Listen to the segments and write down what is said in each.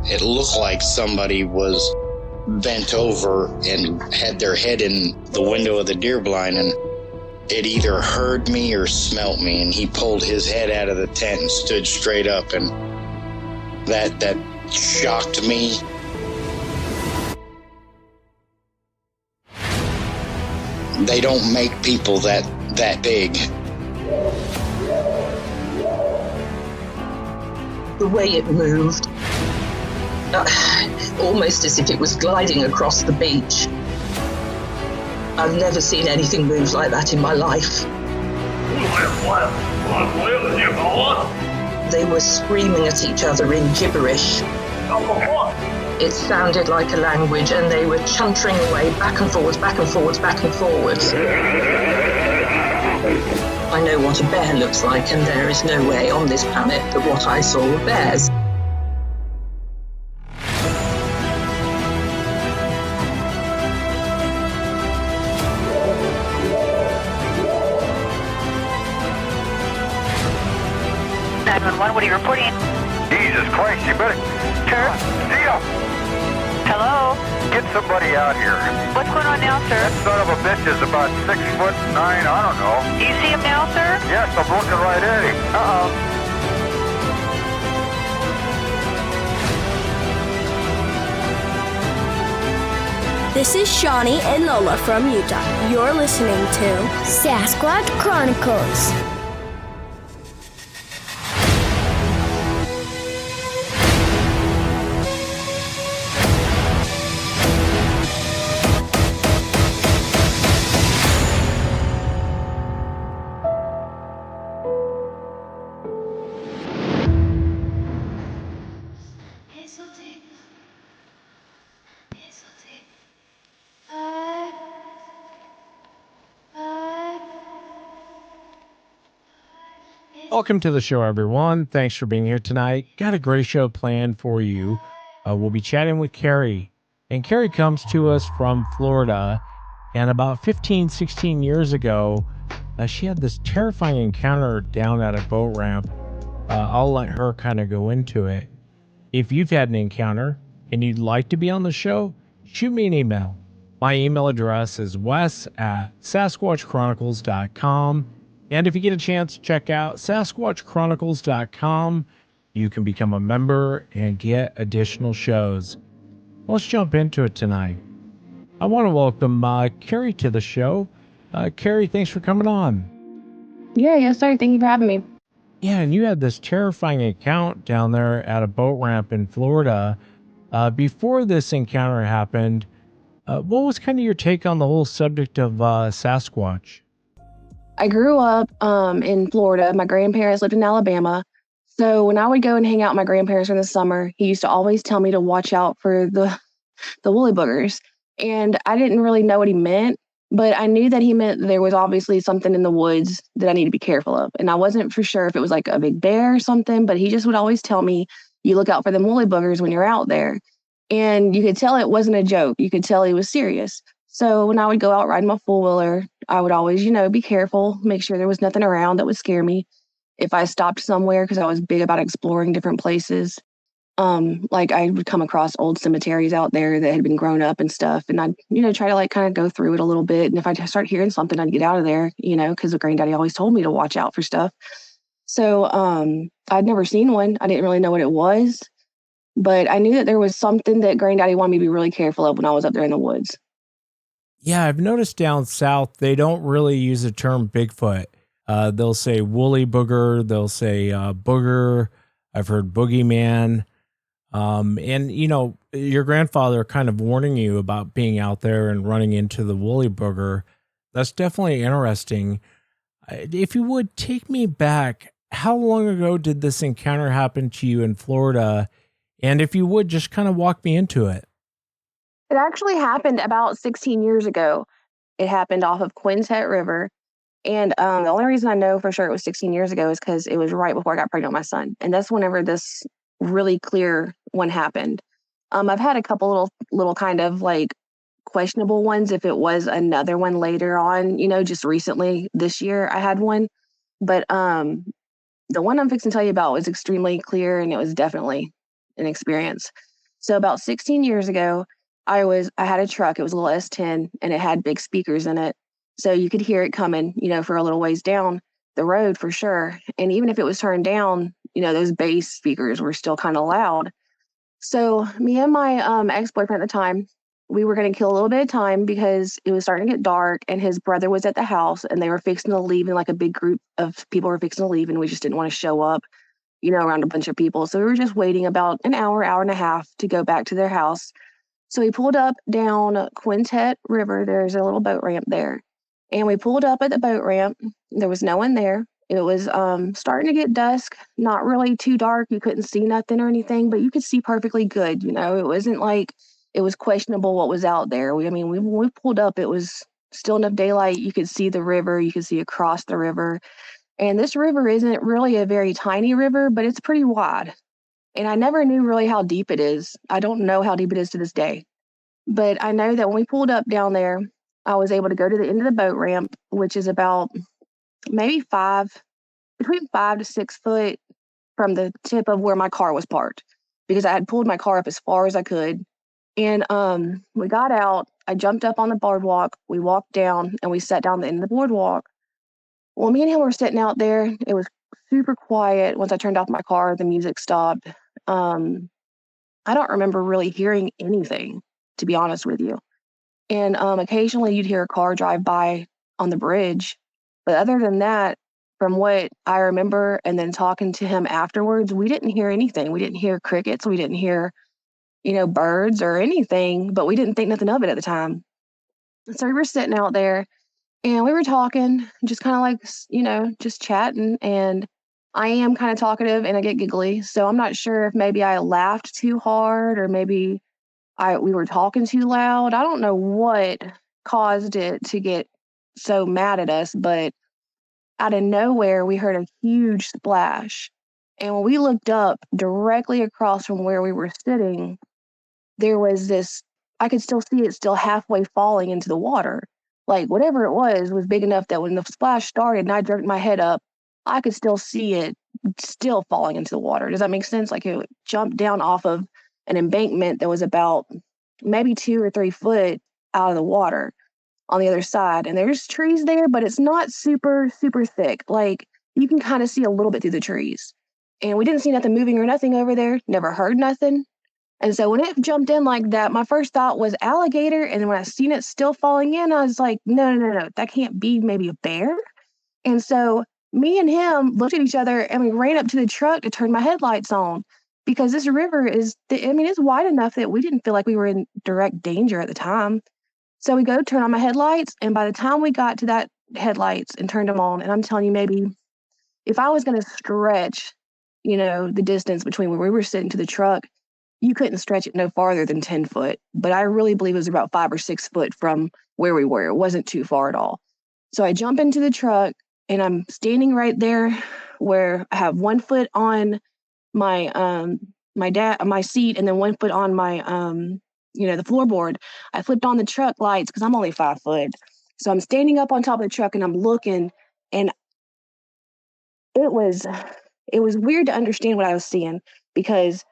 It looked like somebody was bent over and had their head in the window of the deer blind, and it either heard me or smelt me, and he pulled his head out of the tent and stood straight up, and that shocked me. They don't make people that big. The way it moved, almost as if it was gliding across the beach. I've never seen anything move like that in my life. They were screaming at each other in gibberish. It sounded like a language, and they were chuntering away back and forwards, back and forwards, back and forwards. I know what a bear looks like, and there is no way on this planet that what I saw were bears. What are you reporting? Jesus Christ, you better... Sir? See ya! Hello? Get somebody out here. What's going on now, sir? That son of a bitch is about 6'9", I don't know. Do you see him now, sir? Yes, I'm looking right at him. Uh-oh. This is Shawnee and Lola from Utah. You're listening to Sasquatch Chronicles. Welcome to the show, everyone. Thanks for being here tonight. Got a great show planned for you. We'll be chatting with Carrie. And Carrie comes to us from Florida. And about 15, 16 years ago, she had this terrifying encounter down at a boat ramp. I'll let her kind of go into it. If you've had an encounter and you'd like to be on the show, shoot me an email. My email address is wes@sasquatchchronicles.com. And if you get a chance, check out sasquatchchronicles.com. You can become a member and get additional shows. Let's jump into it tonight. I want to welcome Carrie to the show. Carrie, thanks for coming on. Yes, sir. Thank you for having me. Yeah, and you had this terrifying encounter down there at a boat ramp in Florida. Before this encounter happened, what was kind of your take on the whole subject of Sasquatch? I grew up in Florida. My grandparents lived in Alabama. So when I would go and hang out with my grandparents in the summer, he used to always tell me to watch out for the woolly boogers. And I didn't really know what he meant, but I knew that he meant there was obviously something in the woods that I need to be careful of. And I wasn't for sure if it was like a big bear or something, but he just would always tell me, you look out for them woolly boogers when you're out there. And you could tell it wasn't a joke. You could tell he was serious. So when I would go out riding my four-wheeler, I would always, be careful, make sure there was nothing around that would scare me. If I stopped somewhere, because I was big about exploring different places, like I would come across old cemeteries out there that had been grown up and stuff. And I'd, try to kind of go through it a little bit. And if I start hearing something, I'd get out of there, because the granddaddy always told me to watch out for stuff. So I'd never seen one. I didn't really know what it was. But I knew that there was something that granddaddy wanted me to be really careful of when I was up there in the woods. Yeah, I've noticed down south, they don't really use the term Bigfoot. They'll say woolly booger. They'll say booger. I've heard boogeyman. And, your grandfather kind of warning you about being out there and running into the woolly booger. That's definitely interesting. If you would, take me back. How long ago did this encounter happen to you in Florida? And if you would, just kind of walk me into it. It actually happened about 16 years ago. It happened off of Quintette River. And the only reason I know for sure it was 16 years ago is because it was right before I got pregnant with my son. And that's whenever this really clear one happened. I've had a couple little kind of questionable ones if it was another one later on, just recently this year I had one. But the one I'm fixing to tell you about was extremely clear, and it was definitely an experience. So about 16 years ago, I had a truck. It was a little S10 and it had big speakers in it. So you could hear it coming, for a little ways down the road for sure. And even if it was turned down, those bass speakers were still kind of loud. So me and my ex-boyfriend at the time, we were going to kill a little bit of time because it was starting to get dark and his brother was at the house and they were fixing to leave, and like a big group of people were fixing to leave, and we just didn't want to show up, around a bunch of people. So we were just waiting about an hour and a half to go back to their house. So we pulled up down Quintette River. There's a little boat ramp there. And we pulled up at the boat ramp. There was no one there. It was starting to get dusk, not really too dark. You couldn't see nothing or anything, but you could see perfectly good. It wasn't like it was questionable what was out there. When we pulled up, it was still enough daylight. You could see the river. You could see across the river. And this river isn't really a very tiny river, but it's pretty wide. And I never knew really how deep it is. I don't know how deep it is to this day. But I know that when we pulled up down there, I was able to go to the end of the boat ramp, which is about maybe between 5 to 6 foot from the tip of where my car was parked, because I had pulled my car up as far as I could. And we got out. I jumped up on the boardwalk. We walked down and we sat down the end of the boardwalk. Well, me and him were sitting out there. It was super quiet. Once I turned off my car, the music stopped. I don't remember really hearing anything, to be honest with you. And occasionally you'd hear a car drive by on the bridge. But other than that, from what I remember and then talking to him afterwards, we didn't hear anything. We didn't hear crickets. We didn't hear, birds or anything, but we didn't think nothing of it at the time. So we were sitting out there and we were talking, just kind of like, just chatting. And I am kind of talkative and I get giggly. So I'm not sure if maybe I laughed too hard or maybe we were talking too loud. I don't know what caused it to get so mad at us, but out of nowhere, we heard a huge splash. And when we looked up directly across from where we were sitting, there was this, I could still see it still halfway falling into the water. Like whatever it was big enough that when the splash started and I jerked my head up, I could still see it still falling into the water. Does that make sense? Like it jumped down off of an embankment that was about maybe 2 or 3 foot out of the water on the other side. And there's trees there, but it's not super, super thick. Like you can kind of see a little bit through the trees. And we didn't see nothing moving or nothing over there. Never heard nothing. And so when it jumped in like that, my first thought was alligator. And then when I seen it still falling in, I was like, no, that can't be maybe a bear. And so me and him looked at each other and we ran up to the truck to turn my headlights on, because this river it's wide enough that we didn't feel like we were in direct danger at the time. So we go turn on my headlights. And by the time we got to that headlights and turned them on, and I'm telling you, maybe if I was going to stretch, the distance between where we were sitting to the truck, you couldn't stretch it no farther than 10 foot. But I really believe it was about 5 or 6 foot from where we were. It wasn't too far at all. So I jump into the truck and I'm standing right there where I have 1 foot on my my seat and then 1 foot on my the floorboard. I flipped on the truck lights because I'm only 5 foot. So I'm standing up on top of the truck and I'm looking, and it was weird to understand what I was seeing, because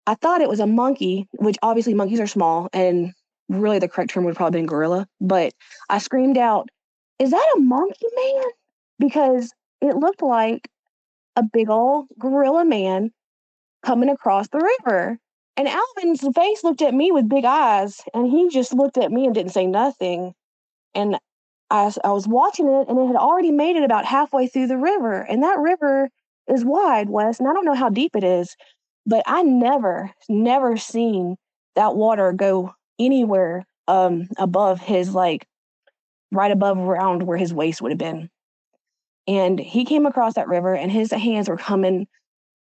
I thought it was a monkey, which obviously monkeys are small, and really the correct term would probably been gorilla. But I screamed out, "Is that a monkey man?" Because it looked like a big old gorilla man coming across the river. And Alvin's face looked at me with big eyes, and he just looked at me and didn't say nothing. And I was watching it, and it had already made it about halfway through the river. And that river is wide, Wes, and I don't know how deep it is, but I never seen that water go anywhere above his, like, right above around where his waist would have been. And he came across that river, and his hands were coming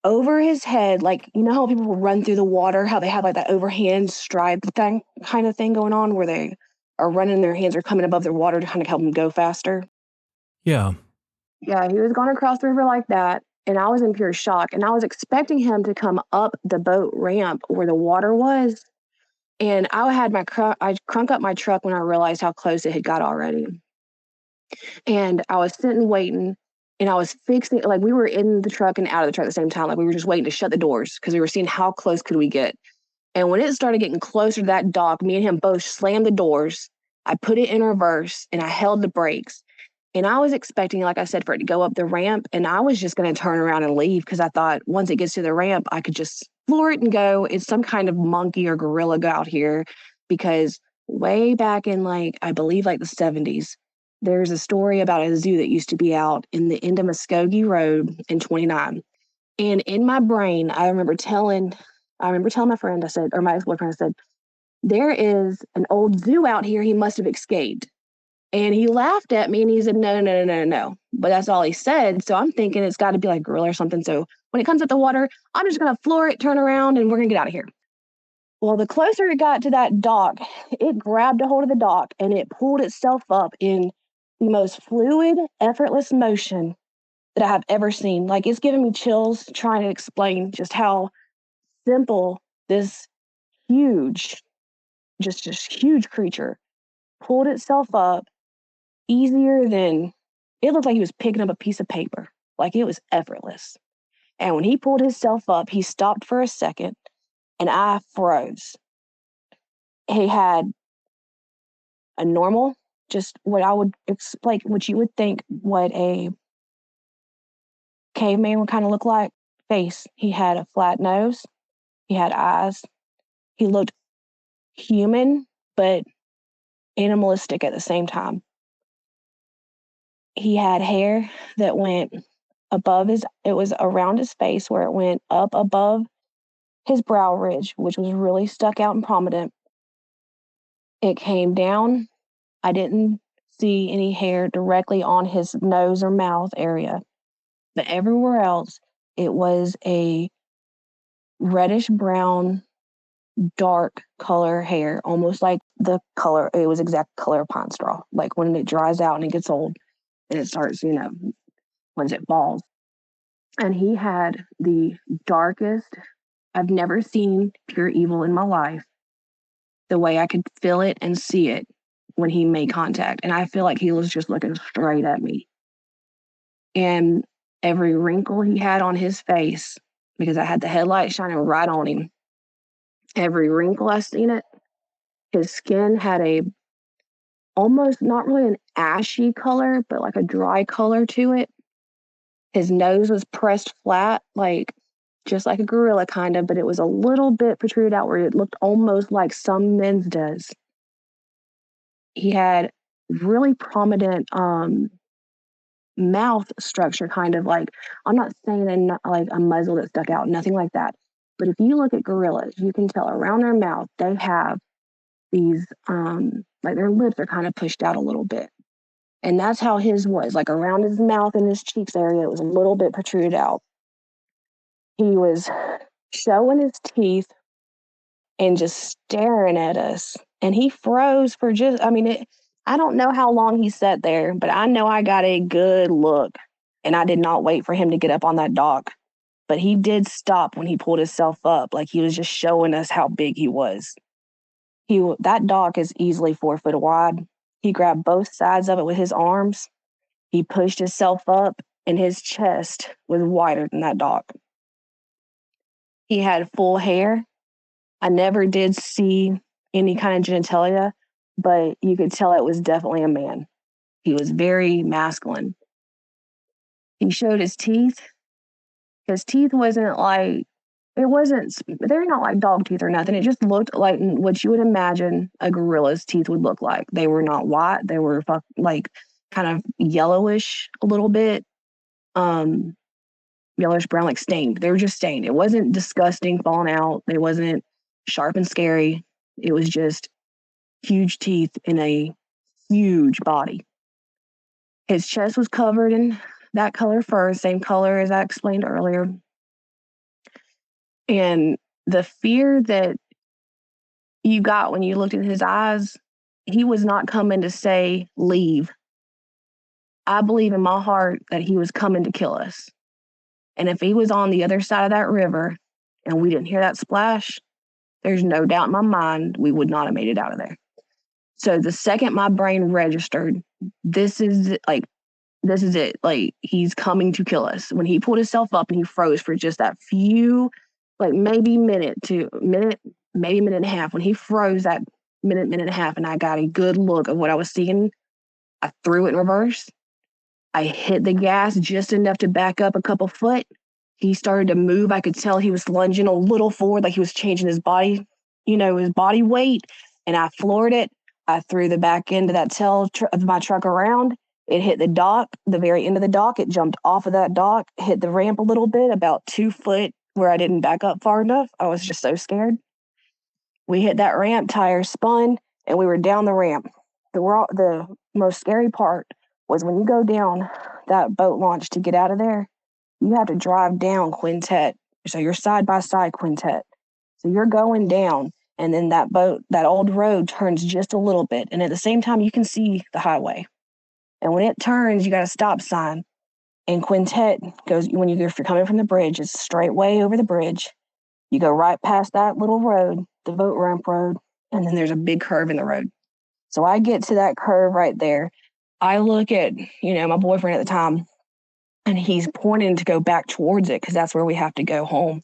over his head, like, how people will run through the water, how they have like that overhand stride thing kind of thing going on, where they are running, their hands are coming above their water to kind of help them go faster. Yeah, he was going across the river like that, and I was in pure shock, and I was expecting him to come up the boat ramp where the water was, and I had I crunk up my truck when I realized how close it had got already. And I was sitting waiting, and I was fixing, like, we were in the truck and out of the truck at the same time. Like, we were just waiting to shut the doors because we were seeing how close could we get. And when it started getting closer to that dock, me and him both slammed the doors. I put it in reverse and I held the brakes. And I was expecting, like I said, for it to go up the ramp. And I was just going to turn around and leave because I thought once it gets to the ramp, I could just floor it and go. It's some kind of monkey or gorilla out here. Because way back in I believe the 70s, there's a story about a zoo that used to be out in the end of Muskogee Road in 29. And in my brain, I remember telling my friend, I said, or my ex-boyfriend, I said, there is an old zoo out here. He must have escaped. And he laughed at me and he said, no. But that's all he said. So I'm thinking it's got to be like gorilla or something. So when it comes at the water, I'm just going to floor it, turn around, and we're going to get out of here. Well, the closer it got to that dock, it grabbed a hold of the dock and it pulled itself up in the most fluid, effortless motion that I have ever seen. It's giving me chills trying to explain just how simple this huge, just huge creature pulled itself up easier than, it looked like he was picking up a piece of paper. It was effortless. And when he pulled himself up, he stopped for a second and I froze. He had a normal, just what I would explain, what you would think what a caveman would kind of look like, face. He had a flat nose. He had eyes. He looked human, but animalistic at the same time. He had hair that went above it was around his face where it went up above his brow ridge, which was really stuck out and prominent. It came down. I didn't see any hair directly on his nose or mouth area, but everywhere else, it was a reddish brown, dark color hair, almost like the color, it was exact color of pine straw. When it dries out and it gets old and it starts, once it falls. And he had the darkest, I've never seen pure evil in my life, the way I could feel it and see it when he made contact. And I feel like he was just looking straight at me. And every wrinkle he had on his face, because I had the headlight shining right on him, every wrinkle I seen it, his skin had a almost not really an ashy color, but a dry color to it. His nose was pressed flat, just like a gorilla kind of, but it was a little bit protruded out where it looked almost like some men's does. He had really prominent mouth structure, kind of I'm not saying a muzzle that stuck out, nothing like that. But if you look at gorillas, you can tell around their mouth, they have these, their lips are kind of pushed out a little bit. And that's how his was, around his mouth and his cheeks area, it was a little bit protruded out. He was showing his teeth and just staring at us. And he froze for I don't know how long he sat there, but I know I got a good look. And I did not wait for him to get up on that dock. But he did stop when he pulled himself up. He was just showing us how big he was. That dock is easily 4 foot wide. He grabbed both sides of it with his arms. He pushed himself up, and his chest was wider than that dock. He had full hair. I never did see any kind of genitalia, but you could tell it was definitely a man. He was very masculine. He showed his teeth. His teeth they're not like dog teeth or nothing. It just looked like what you would imagine a gorilla's teeth would look like. They were not white. They were kind of yellowish a little bit. Yellowish brown, stained. They were just stained. It wasn't disgusting, falling out. It wasn't sharp and scary. It was just huge teeth in a huge body. His chest was covered in that color fur, same color as I explained earlier. And the fear that you got when you looked in his eyes, he was not coming to say, leave. I believe in my heart that he was coming to kill us. And if he was on the other side of that river and we didn't hear that splash, there's no doubt in my mind we would not have made it out of there. So the second my brain registered, this is it. He's coming to kill us. When he pulled himself up and he froze for just that few, maybe minute, maybe a minute and a half. When he froze that minute and a half, and I got a good look of what I was seeing, I threw it in reverse. I hit the gas just enough to back up a couple foot. He started to move. I could tell he was lunging a little forward, like he was changing his body, his body weight. And I floored it. I threw the back end of that tail of my truck around. It hit the dock, the very end of the dock. It jumped off of that dock, hit the ramp a little bit, about 2 foot where I didn't back up far enough. I was just so scared. We hit that ramp, tires spun, and we were down the ramp. The most scary part was when you go down that boat launch to get out of there, you have to drive down Quintette. So you're side by side Quintette. So you're going down, and then that old road turns just a little bit. And at the same time, you can see the highway. And when it turns, you got a stop sign. And Quintette goes, if you're coming from the bridge, it's straight way over the bridge. You go right past that little road, the boat ramp road, and then there's a big curve in the road. So I get to that curve right there. I look at, my boyfriend at the time, and he's pointing to go back towards it because that's where we have to go home.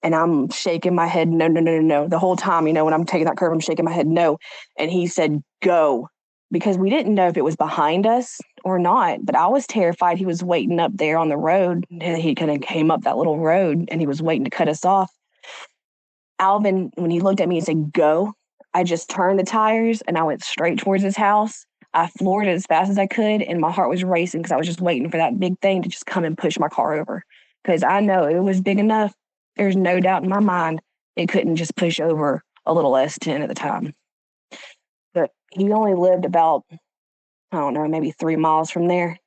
And I'm shaking my head, no. The whole time, when I'm taking that curve, I'm shaking my head, no. And he said, go, because we didn't know if it was behind us or not. But I was terrified he was waiting up there on the road. He kind of came up that little road, and he was waiting to cut us off. Alvin, when he looked at me and said, go, I just turned the tires, and I went straight towards his house. I floored it as fast as I could, and my heart was racing because I was just waiting for that big thing to just come and push my car over. Because I know it was big enough. There's no doubt in my mind it couldn't just push over a little S10 at the time. But he only lived about, I don't know, maybe 3 miles from there.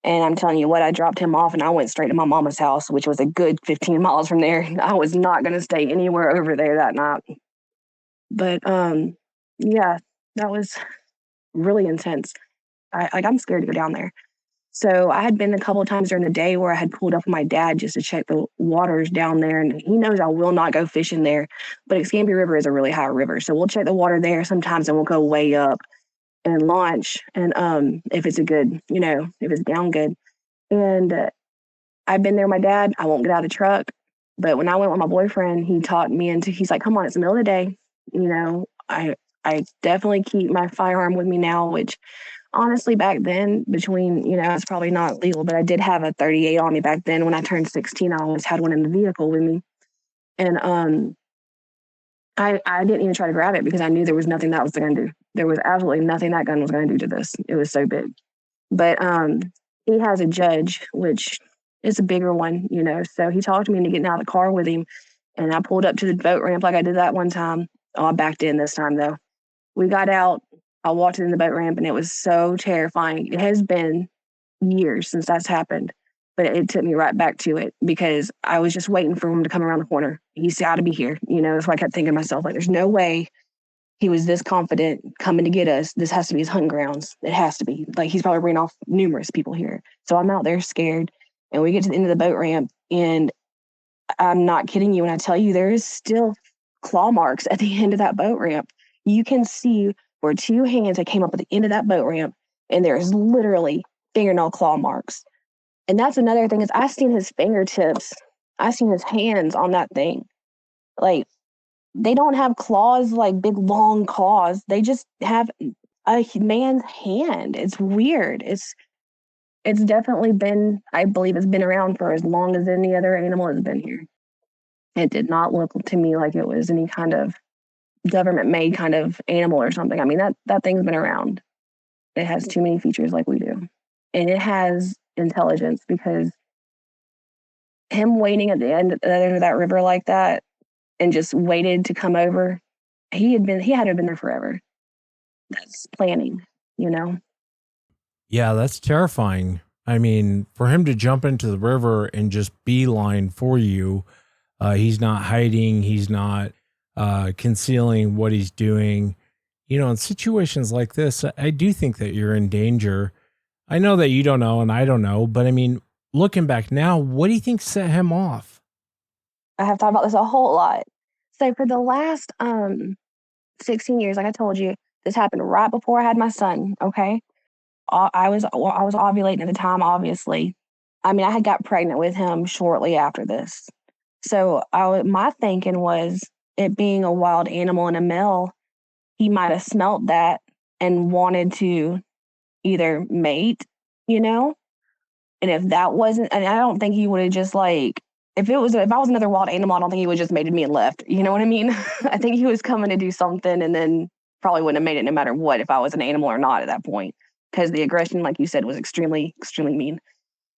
And I'm telling you what, I dropped him off, and I went straight to my mama's house, which was a good 15 miles from there. I was not going to stay anywhere over there that night. But, yeah, that was really intense. I'm scared to go down there. So I had been a couple of times during the day where I had pulled up with my dad just to check the waters down there. And he knows I will not go fishing there. But Escambia River is a really high river. So we'll check the water there sometimes, and we'll go way up and launch. And if it's a good, if it's down good. And I've been there with my dad. I won't get out of the truck. But when I went with my boyfriend, he talked me into, he's like, come on, it's the middle of the day. I definitely keep my firearm with me now, which honestly back then it's probably not legal, but I did have a 38 on me back then. When I turned 16, I always had one in the vehicle with me. And I didn't even try to grab it because I knew there was nothing that was going to do. There was absolutely nothing that gun was going to do to this. It was so big. But he has a judge, which is a bigger one, so he talked me into getting out of the car with him. And I pulled up to the boat ramp like I did that one time. Oh, I backed in this time, though. We got out. I walked in the boat ramp, and it was so terrifying. It has been years since that's happened, but it took me right back to it because I was just waiting for him to come around the corner. He's got to be here. That's why I kept thinking to myself, like, there's no way he was this confident coming to get us. This has to be his hunting grounds. It has to be. Like, he's probably bringing off numerous people here. So I'm out there scared, and we get to the end of the boat ramp, and I'm not kidding you when I tell you there is still claw marks at the end of that boat ramp. You can see where 2 hands that came up at the end of that boat ramp, and there's literally fingernail claw marks. And that's another thing is I seen his fingertips. I seen his hands on that thing. Like, they don't have claws, like big long claws. They just have a man's hand. It's weird. It's definitely been, I believe it's been around for as long as any other animal has been here. It did not look to me like it was any kind of government-made kind of animal or something. I mean, that thing's been around. It has too many features like we do. And it has intelligence because him waiting at the end of that river like that and just waited to come over, he had to have been there forever. That's planning, Yeah, that's terrifying. I mean, for him to jump into the river and just beeline for you, he's not hiding. He's not concealing what he's doing. In situations like this, I do think that you're in danger. I know that you don't know and I don't know, but I mean, looking back now, what do you think set him off? I have thought about this a whole lot. So for the last 16 years, like I told you, this happened right before I had my son, okay? I was ovulating at the time, obviously. I mean, I had got pregnant with him shortly after this. So my thinking was, it being a wild animal and a male, he might have smelt that and wanted to either mate, you know? And if that wasn't, and I don't think he would have just like, if I was another wild animal, I don't think he would have just mated me and left. You know what I mean? I think he was coming to do something and then probably wouldn't have made it no matter what if I was an animal or not at that point. Because the aggression, like you said, was extremely, extremely mean.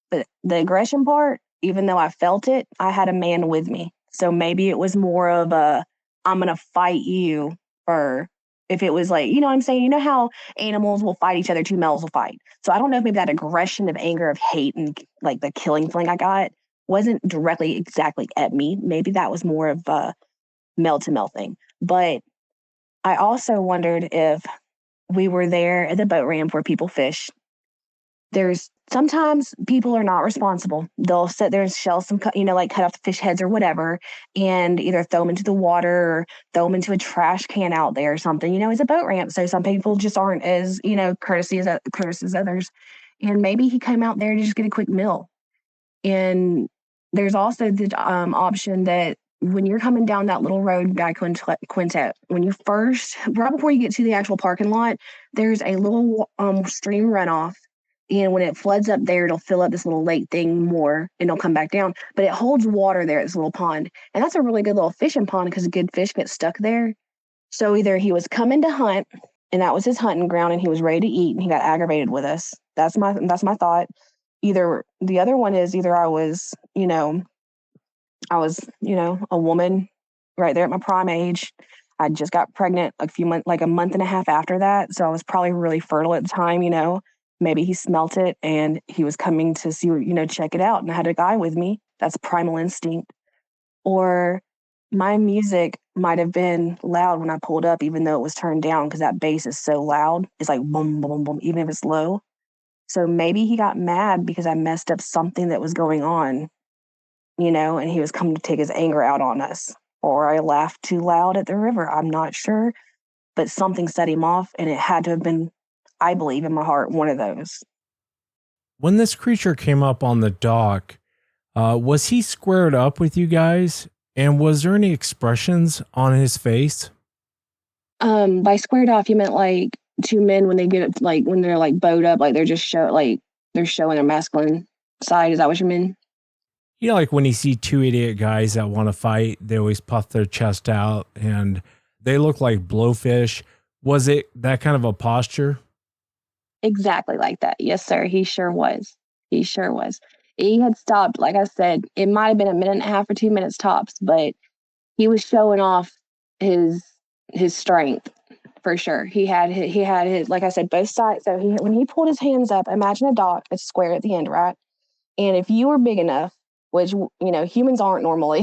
But the aggression part, even though I felt it, I had a man with me. So maybe it was more of a, I'm going to fight you, or if it was like, you know what I'm saying? You know how animals will fight each other, two males will fight. So I don't know if maybe that aggression of anger, of hate, and like the killing feeling I got wasn't directly exactly at me. Maybe that was more of a male to male thing. But I also wondered if we were there at the boat ramp where people fish. There's sometimes people are not responsible. They'll sit there and shell some, like cut off the fish heads or whatever, and either throw them into the water or throw them into a trash can out there or something. It's a boat ramp. So some people just aren't as, courteous as others. And maybe he came out there to just get a quick meal. And there's also the option that when you're coming down that little road by Quintette, when you right before you get to the actual parking lot, there's a little stream runoff. And when it floods up there, it'll fill up this little lake thing more and it'll come back down. But it holds water there, this little pond. And that's a really good little fishing pond because good fish get stuck there. So either he was coming to hunt and that was his hunting ground and he was ready to eat and he got aggravated with us. That's my thought. Either the other one is either I was, a woman right there at my prime age. I just got pregnant a month and a half after that. So I was probably really fertile at the time, Maybe he smelt it and he was coming to see, check it out. And I had a guy with me. That's primal instinct. Or my music might have been loud when I pulled up, even though it was turned down because that bass is so loud. It's like boom, boom, boom, even if it's low. So maybe he got mad because I messed up something that was going on, and he was coming to take his anger out on us. Or I laughed too loud at the river. I'm not sure. But something set him off, and it had to have been, I believe in my heart, one of those. When this creature came up on the dock, was he squared up with you guys? And was there any expressions on his face? By squared off, you meant like two men when they get like when they're like bowed up, like they're just they're showing their masculine side. Is that what you mean? Like when you see two idiot guys that want to fight, they always puff their chest out and they look like blowfish. Was it that kind of a posture? Exactly like that. Yes, sir. He sure was. He had stopped. Like I said, it might have been a minute and a half or 2 minutes tops, but he was showing off his strength for sure. He had his, like I said, both sides. So when he pulled his hands up, imagine a dock that's square at the end, right? And if you were big enough, which, humans aren't normally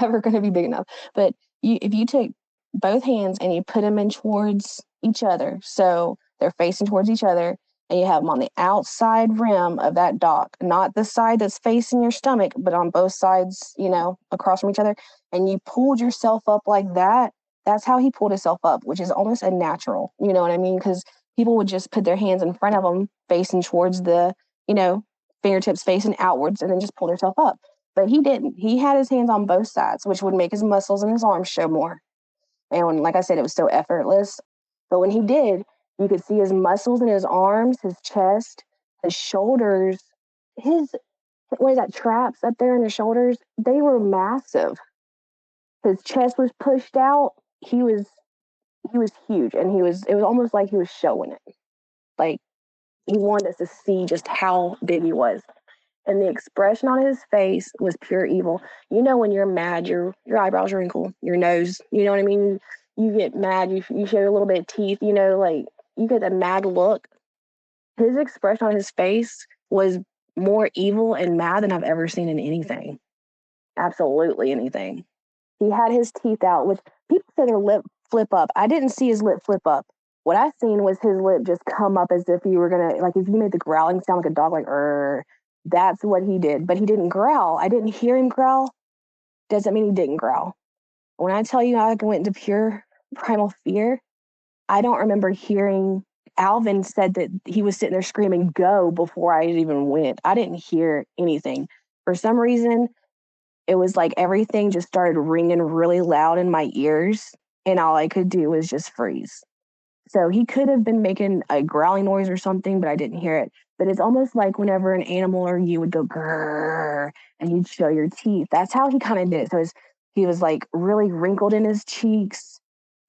ever going to be big enough, but if you took both hands and you put them in towards each other, so they're facing towards each other, and you have them on the outside rim of that dock, not the side that's facing your stomach, but on both sides, across from each other, and you pulled yourself up like that. That's how he pulled himself up, which is almost unnatural. You know what I mean? Because people would just put their hands in front of them facing towards the, fingertips facing outwards and then just pull themselves up. But he didn't. He had his hands on both sides, which would make his muscles and his arms show more. And like I said, it was so effortless. But when he did, you could see his muscles in his arms, his chest, his shoulders, traps up there in his shoulders, they were massive. His chest was pushed out. He was huge, and it was almost like he was showing it. Like he wanted us to see just how big he was. And the expression on his face was pure evil. When you're mad, your eyebrows wrinkle, your nose, you know what I mean? You get mad, you show a little bit of teeth, like you get a mad look. His expression on his face was more evil and mad than I've ever seen in anything. Absolutely anything. He had his teeth out, which people said their lip flip up. I didn't see his lip flip up. What I seen was his lip just come up as if you were going to, like if you made the growling sound like a dog, like, that's what he did. But he didn't growl. I didn't hear him growl. Doesn't mean he didn't growl. When I tell you I went into pure primal fear, I don't remember hearing. Alvin said that he was sitting there screaming, "Go," before I even went. I didn't hear anything. For some reason, it was like everything just started ringing really loud in my ears, and all I could do was just freeze. So he could have been making a growling noise or something, but I didn't hear it. But it's almost like whenever an animal or you would go grrr and you'd show your teeth. That's how he kind of did it. So he was like really wrinkled in his cheeks.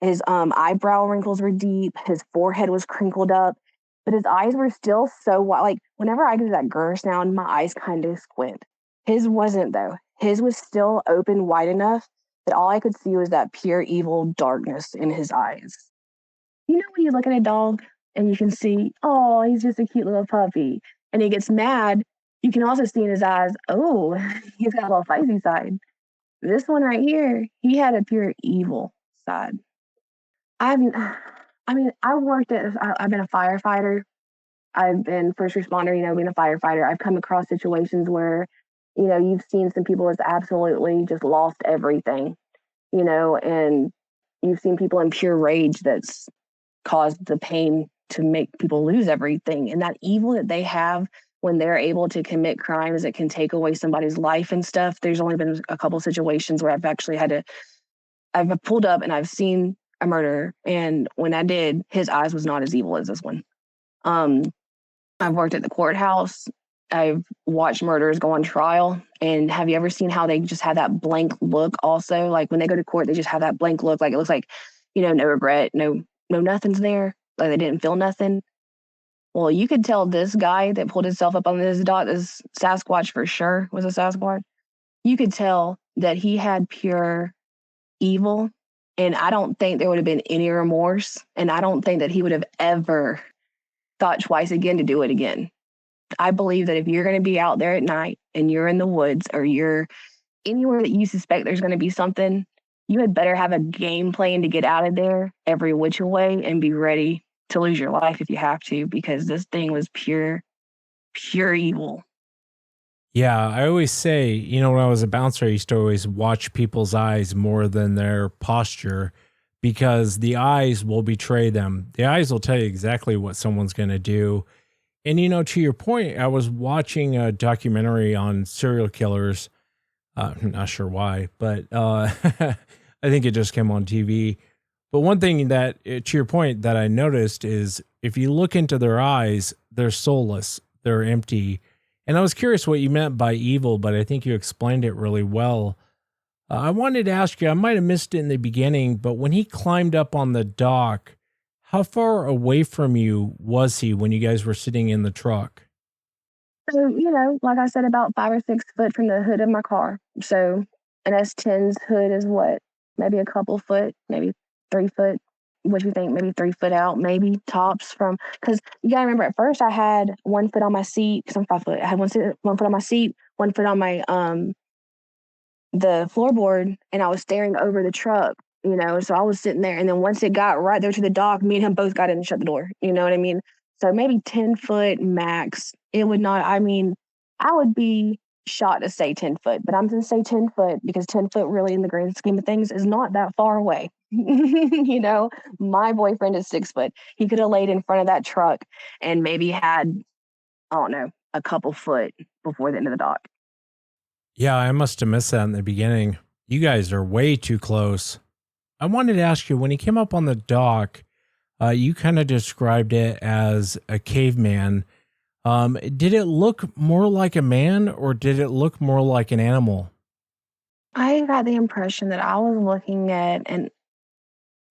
His eyebrow wrinkles were deep. His forehead was crinkled up, but his eyes were still so wide. Like whenever I do that grrr sound, my eyes kind of squint. His wasn't though. His was still open wide enough that all I could see was that pure evil darkness in his eyes. You know when you look at a dog and you can see, oh, he's just a cute little puppy, and he gets mad, you can also see in his eyes, oh, he's got a little feisty side. This one right here, he had a pure evil side. I've been a firefighter. I've been first responder, being a firefighter. I've come across situations where, you've seen some people that's absolutely just lost everything, and you've seen people in pure rage that's caused the pain to make people lose everything. And that evil that they have when they're able to commit crimes that can take away somebody's life and stuff. There's only been a couple situations where I've actually I've pulled up and I've seen a murder. And when I did, his eyes was not as evil as this one. I've worked at the courthouse. I've watched murderers go on trial. And have you ever seen how they just have that blank look also? Like when they go to court, they just have that blank look. Like it looks like, no regret, no nothing's there. Like they didn't feel nothing. Well, you could tell this guy that pulled himself up on this dot, this Sasquatch for sure was a Sasquatch. You could tell that he had pure evil. And I don't think there would have been any remorse. And I don't think that he would have ever thought twice again to do it again. I believe that if you're going to be out there at night and you're in the woods or you're anywhere that you suspect there's going to be something, you had better have a game plan to get out of there every which way and be ready to lose your life if you have to, because this thing was pure evil. Yeah, I always say, when I was a bouncer, I used to always watch people's eyes more than their posture, because the eyes will betray them. The eyes will tell you exactly what someone's going to do. And, to your point, I was watching a documentary on serial killers. I'm not sure why, but I think it just came on TV. But one thing that, to your point, that I noticed is if you look into their eyes, they're soulless, they're empty. And I was curious what you meant by evil, but I think you explained it really well. I wanted to ask you, I might have missed it in the beginning, but when he climbed up on the dock, how far away from you was he when you guys were sitting in the truck? So, like I said, about 5 or 6 foot from the hood of my car. So an S10's hood is what? Maybe a couple foot, maybe 3 foot. What do you think? Maybe 3 foot out, maybe tops from, because you got to remember at first I had 1 foot on my seat because I'm 5 foot. I had one foot on my seat, 1 foot on my, the floorboard, and I was staring over the truck, so I was sitting there. And then once it got right there to the dock, me and him both got in and shut the door. You know what I mean? So maybe 10 foot max. It would not, I would be shot to say 10 foot, but I'm going to say 10 foot because 10 foot really in the grand scheme of things is not that far away. My boyfriend is 6 foot. He could have laid in front of that truck and maybe had, I don't know, a couple foot before the end of the dock. Yeah, I must have missed that in the beginning. You guys are way too close. I wanted to ask you, when he came up on the dock, you kind of described it as a caveman. Did it look more like a man or did it look more like an animal? I got the impression that I was looking at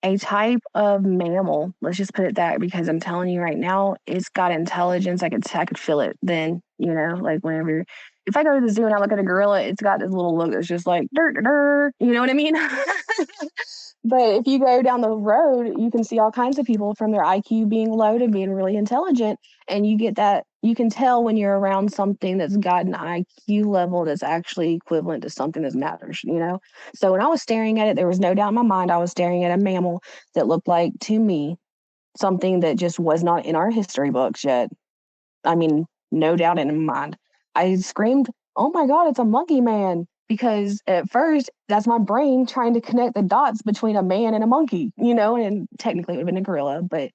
a type of mammal. Let's just put it that, because I'm telling you right now, it's got intelligence. I could feel it then, like whenever, if I go to the zoo and I look at a gorilla, it's got this little look that's just like, dur, dur, dur, you know what I mean? But if you go down the road, you can see all kinds of people from their IQ being low to being really intelligent. And you get that, you can tell when you're around something that's got an IQ level that's actually equivalent to something that matters, So when I was staring at it, there was no doubt in my mind I was staring at a mammal that looked like, to me, something that just was not in our history books yet. No doubt in my mind. I screamed, "Oh my God, it's a monkey man." Because at first, that's my brain trying to connect the dots between a man and a monkey, and technically it would have been a gorilla. But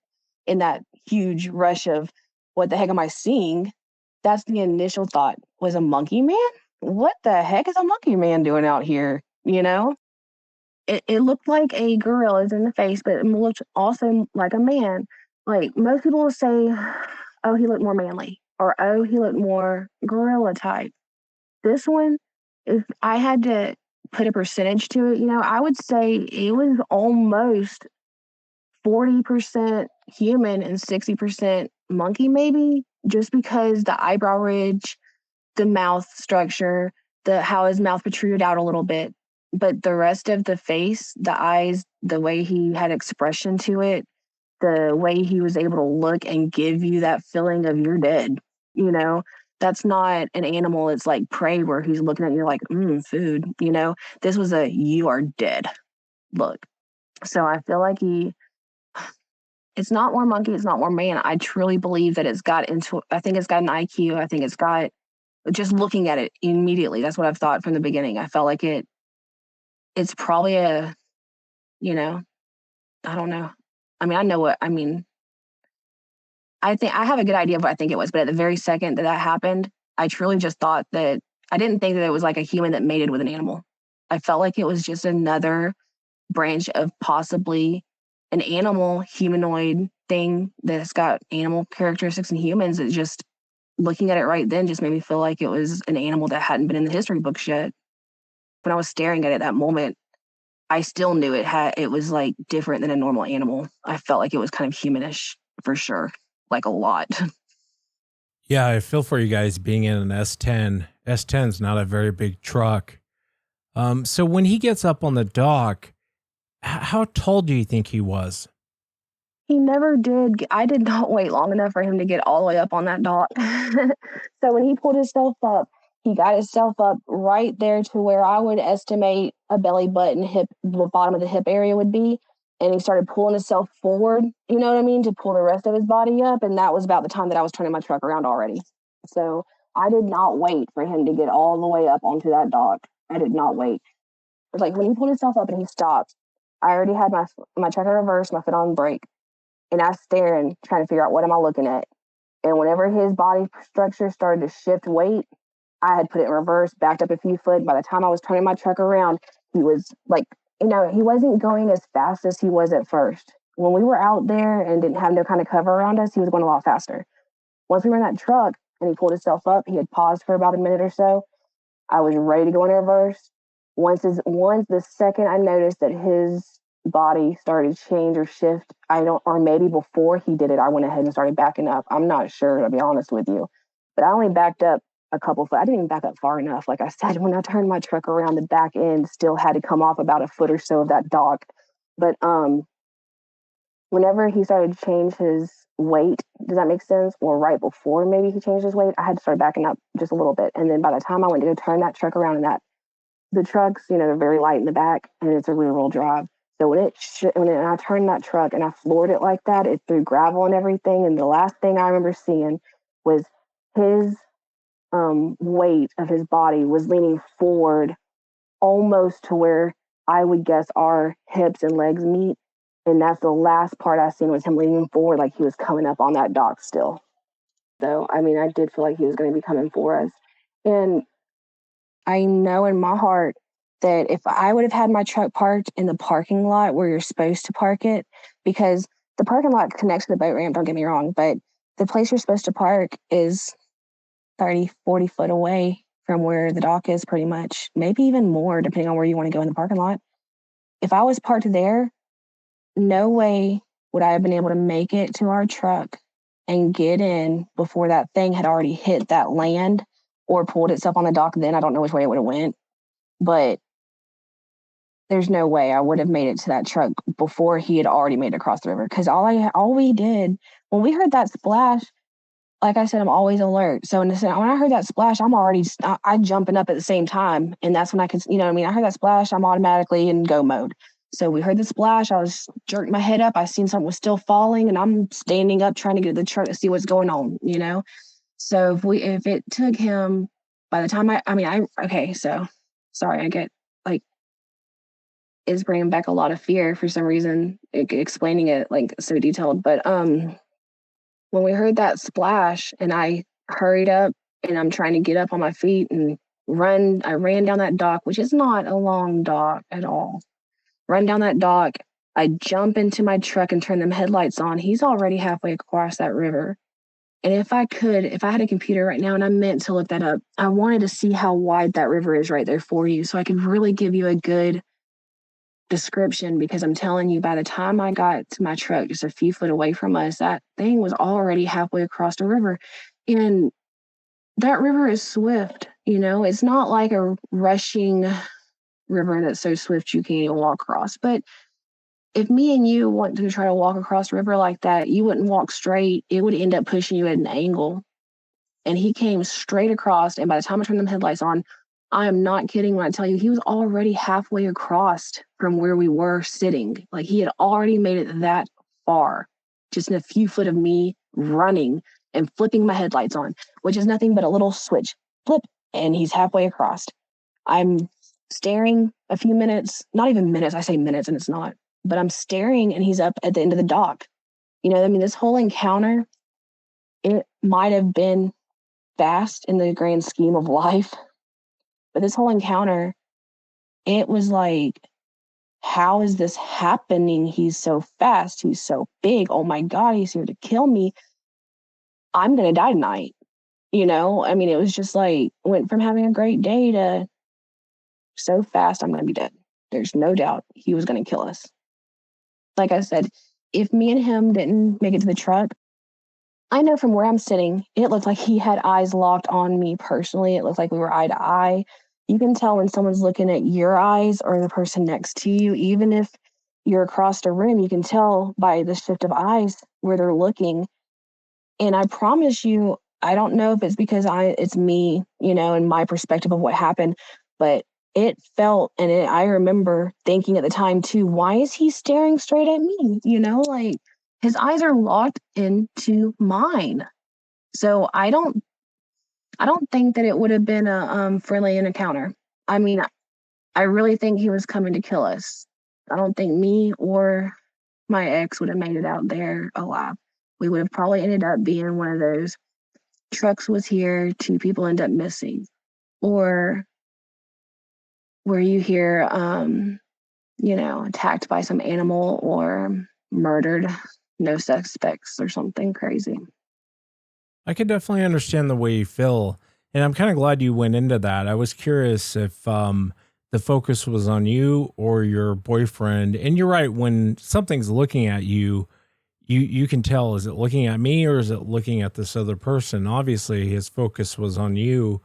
in that huge rush of what the heck am I seeing, that's the initial thought, was a monkey man? what the heck is a monkey man doing out here? You know, it looked like a gorilla's in the face, but it looked also like a man. Like most people will say, oh, he looked more manly, or oh, he looked more gorilla type. This one, if I had to put a percentage to it, I would say it was almost 40% human and 60% monkey, maybe, just because the eyebrow ridge, the mouth structure, how his mouth protruded out a little bit. But the rest of the face, the eyes, the way he had expression to it, the way he was able to look and give you that feeling of you're dead, that's not an animal. It's like prey where he's looking at you like, food, this was a, you are dead look. So I feel like it's not more monkey. It's not more man. I truly believe that I think it's got an IQ. I think it's got, just looking at it immediately. That's what I've thought from the beginning. I felt like it's probably I don't know. I think I have a good idea of what I think it was, but at the very second that happened, I truly just thought that I didn't think that it was like a human that mated with an animal. I felt like it was just another branch of possibly an animal humanoid thing that's got animal characteristics and humans. It just, looking at it right then, just made me feel like it was an animal that hadn't been in the history books yet. When I was staring at it that moment, I still knew it was like different than a normal animal. I felt like it was kind of humanish for sure, like a lot. Yeah, I feel for you guys being in an S10. S10's not a very big truck. So when he gets up on the dock, how tall do you think he was? He never did. I did not wait long enough for him to get all the way up on that dock. So when he pulled himself up, he got himself up right there to where I would estimate a belly button, hip, the bottom of the hip area would be. And he started pulling himself forward, you know what I mean, to pull the rest of his body up. And that was about the time that I was turning my truck around already. So I did not wait for him to get all the way up onto that dock. I did not wait. It's like when he pulled himself up and he stopped, I already had my truck in reverse, my foot on brake. And I was staring, trying to figure out what am I looking at. And whenever his body structure started to shift weight, I had put it in reverse, backed up a few foot. By the time I was turning my truck around, he was like, he wasn't going as fast as he was at first. When we were out there and didn't have no kind of cover around us, he was going a lot faster. Once we were in that truck and he pulled himself up, he had paused for about a minute or so. I was ready to go in reverse. Once the second I noticed that his body started to change or shift, or maybe before he did it, I went ahead and started backing up. I'm not sure, to be honest with you, but I only backed up a couple foot. I didn't even back up far enough. Like I said, when I turned my truck around, the back end still had to come off about a foot or so of that dock. But whenever he started to change his weight, does that make sense? Or right before maybe he changed his weight, I had to start backing up just a little bit. And then by the time I went to go turn that truck around, and the trucks, they're very light in the back, and it's a rear-wheel drive. So when I turned that truck and I floored it like that, it threw gravel and everything. And the last thing I remember seeing was his weight of his body was leaning forward almost to where I would guess our hips and legs meet. And that's the last part I seen was him leaning forward like he was coming up on that dock still. So, I did feel like he was going to be coming for us. And I know in my heart that if I would have had my truck parked in the parking lot where you're supposed to park it, because the parking lot connects to the boat ramp, don't get me wrong, but the place you're supposed to park is 30, 40 foot away from where the dock is pretty much, maybe even more, depending on where you want to go in the parking lot. If I was parked there, no way would I have been able to make it to our truck and get in before that thing had already hit that land or pulled itself on the dock. Then I don't know which way it would have went, but there's no way I would have made it to that truck before he had already made it across the river. Because all we did, when we heard that splash, like I said, I'm always alert. So when I heard that splash, I'm jumping up at the same time. And that's when I could, I heard that splash, I'm automatically in go mode. So we heard the splash, I was jerking my head up. I seen something was still falling and I'm standing up trying to get to the truck to see what's going on, So if it took him by the time I get is bringing back a lot of fear for some reason, explaining it like so detailed. But when we heard that splash and I hurried up and I'm trying to get up on my feet and I ran down that dock, which is not a long dock at all. Run down that dock. I jump into my truck and turn them headlights on. He's already halfway across that river. And if I had a computer right now, and I meant to look that up, I wanted to see how wide that river is right there for you, so I could really give you a good description, because I'm telling you, by the time I got to my truck just a few foot away from us, that thing was already halfway across the river. And that river is swift, it's not like a rushing river that's so swift you can't even walk across. But if me and you want to try to walk across a river like that, you wouldn't walk straight. It would end up pushing you at an angle. And he came straight across, and by the time I turned them headlights on, I am not kidding when I tell you he was already halfway across from where we were sitting. Like, he had already made it that far, just in a few foot of me running and flipping my headlights on, which is nothing but a little switch. Flip, and he's halfway across. I'm staring a few minutes, not even minutes, I say minutes and it's not, but I'm staring and he's up at the end of the dock. This whole encounter, it might have been fast in the grand scheme of life, but this whole encounter, it was like, how is this happening? He's so fast. He's so big. Oh my God, he's here to kill me. I'm going to die tonight. It was just like, went from having a great day to so fast, I'm going to be dead. There's no doubt he was going to kill us. Like I said, if me and him didn't make it to the truck, I know from where I'm sitting, it looked like he had eyes locked on me personally. It looked like we were eye to eye. You can tell when someone's looking at your eyes or the person next to you. Even if you're across the room, you can tell by the shift of eyes where they're looking. And I promise you, I don't know if it's because it's me, and my perspective of what happened, but it felt, and I remember thinking at the time too, why is he staring straight at me? Like, his eyes are locked into mine. So I don't think that it would have been a friendly encounter. I really think he was coming to kill us. I don't think me or my ex would have made it out there alive. We would have probably ended up being one of those trucks was here, 2 people end up missing, or where you hear, attacked by some animal or murdered, no suspects or something crazy. I can definitely understand the way you feel. And I'm kind of glad you went into that. I was curious if the focus was on you or your boyfriend. And you're right, when something's looking at you, you can tell, is it looking at me or is it looking at this other person? Obviously, his focus was on you.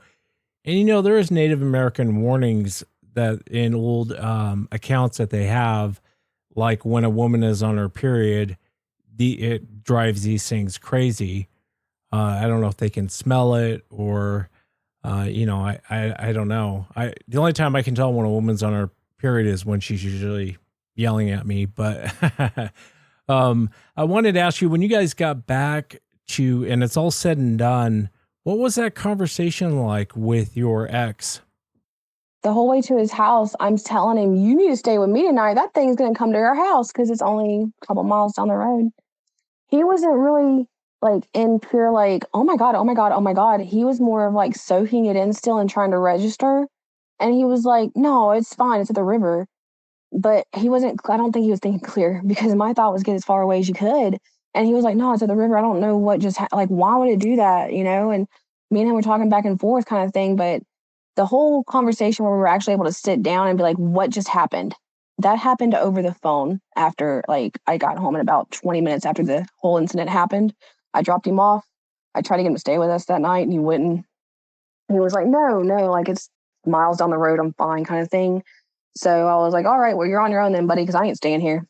And, there is Native American warnings that in old accounts that they have, like when a woman is on her period, it drives these things crazy. I don't know if they can smell it or, I don't know. The only time I can tell when a woman's on her period is when she's usually yelling at me. But I wanted to ask you, when you guys got back to, and it's all said and done, what was that conversation like with your ex? The whole way to his house, I'm telling him, you need to stay with me tonight. That thing's going to come to our house because it's only a couple miles down the road. He wasn't really like in pure like, oh my God, oh my God, oh my God. He was more of like soaking it in still and trying to register. And he was like, no, it's fine. It's at the river. But I don't think he was thinking clear, because my thought was get as far away as you could. And he was like, no, it's at the river. I don't know what just, why would it do that? And me and him were talking back and forth kind of thing. But the whole conversation where we were actually able to sit down and be like, what just happened? That happened over the phone after I got home, in about 20 minutes after the whole incident happened. I dropped him off. I tried to get him to stay with us that night and he wouldn't. And he was like, no, it's miles down the road. I'm fine kind of thing. So I was like, all right, well, you're on your own then, buddy, because I ain't staying here.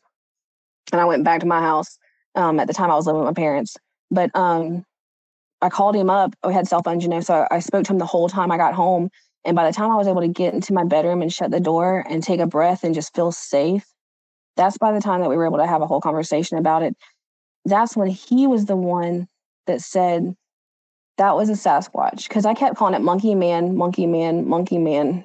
And I went back to my house. At the time I was living with my parents. But I called him up. We had cell phones, so I spoke to him the whole time I got home. And by the time I was able to get into my bedroom and shut the door and take a breath and just feel safe, that's by the time that we were able to have a whole conversation about it. That's when he was the one that said that was a Sasquatch. Because I kept calling it monkey man, monkey man, monkey man,